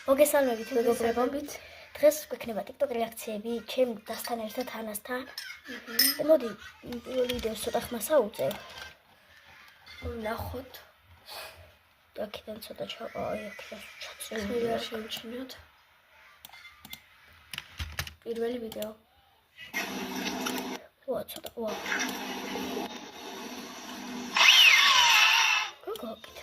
მოგესალმებით მეგობრებო. დღეს გვექნება TikTok რეაქციები ჩემ დასთან ერთად ანასთან. მოდი პირველ ვიდეოს ცოტა ხმას აუწევ. ნახოთ. აქედან ცოტა წილი არ შევჩინოთ. პირველი ვიდეო. ვა ცოტა ვა. გოგოკით.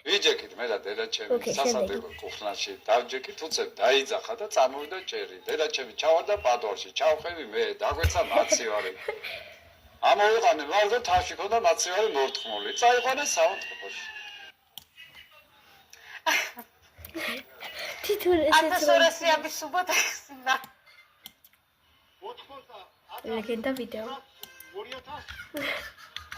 ვიჯექით მე და დედაჩემი სასადებო კუხნაში დავჯექით უცებ დაიძახა და წამოვიდა ჭერი. დედაჩემი ჩავარდა პადორში, ჩავხევი მე, დაგვეცა მაცივარი. ამოვიყანე ვარ და თავში ქონდა მაცივარი მორტყმული. წაიყვანე საუნდტროპოში. თითოეულ ასორესიების სუბოტა ხსნა. ლეგენდა ვიდეო.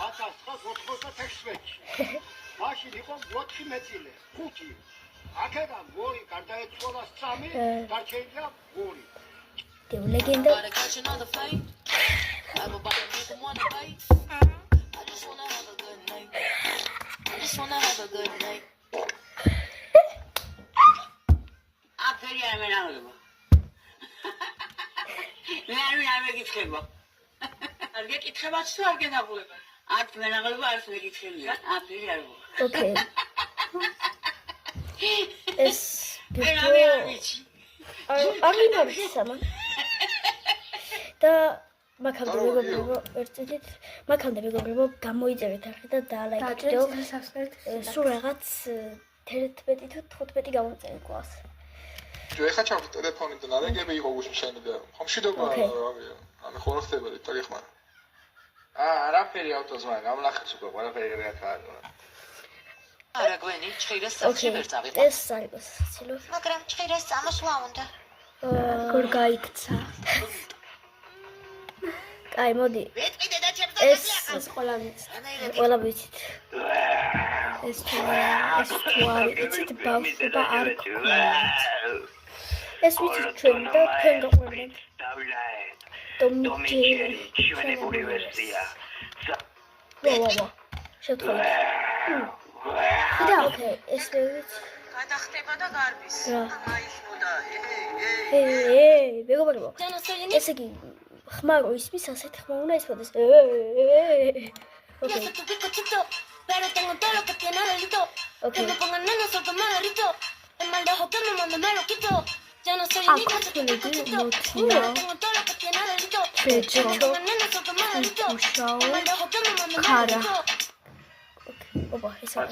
1996 მაშინ იყო 4 მეწილე, 5. აქედან მოი გარდაეცვალა 3, დარჩენილია 2. დიო ლეგენდა. აფერი არ მენაღლებო. მე არ მეკითხება. არ გეკითხებაც თუ არ გენაღლება. არ მენაღლება არ მეკითხებია. აფერი არ ვარ. ოკეი. ეს არ იმარს სამა. და მაგამდე მეგობრებო გამოიწერეთ არხი და დაალაიქეთ ვიდეო. სულ რაღაც 11 თუ 15 გამომწერეთ კლას. جو ეხა ჩავთ ტელეფონიდან არეგები იყო უშენები და ხომ მშვიდობა რავია ანუ ხო რა ხდება დიტაკი ხმა არაფერი ავტოზმა გამლახეს უკვე ყველაფერი რეაქაა არა გვენი ჭირეს სახში ვერ წავიღო ეს არ იყო საცილო მაგრამ ჭირეს წამოსვლა უნდა როგორ გაიქცა კაი მოდი ეს ყველა ვიცით. ყველა ვიცით ეს თუ არ იცით ბავშვობა არ გქონდა ეს ვიცით ჩვენ და თქვენ გაყვებინეთ დომიჯერიული ვერსია ვა შეთხოვეთ და ოკეი ეს ვიცით გადახტება და გარბის მაიშნოდა მეგობრებო ესე იგი ხმა რო ისმის ასეთ ხმა უნდა ისმოდეს Yo soy tu pico chito, pero tengo todo lo que tiene delito. Que me pongan nena, soy más delito. El mal de ojo que me manda me lo quito. Ya no soy niña, soy tu pico chito. Pero tengo todo lo que tiene delito. Que me pongan nena, soy más delito. El mal de ojo que me manda me lo quito. ოპა, ეს არის.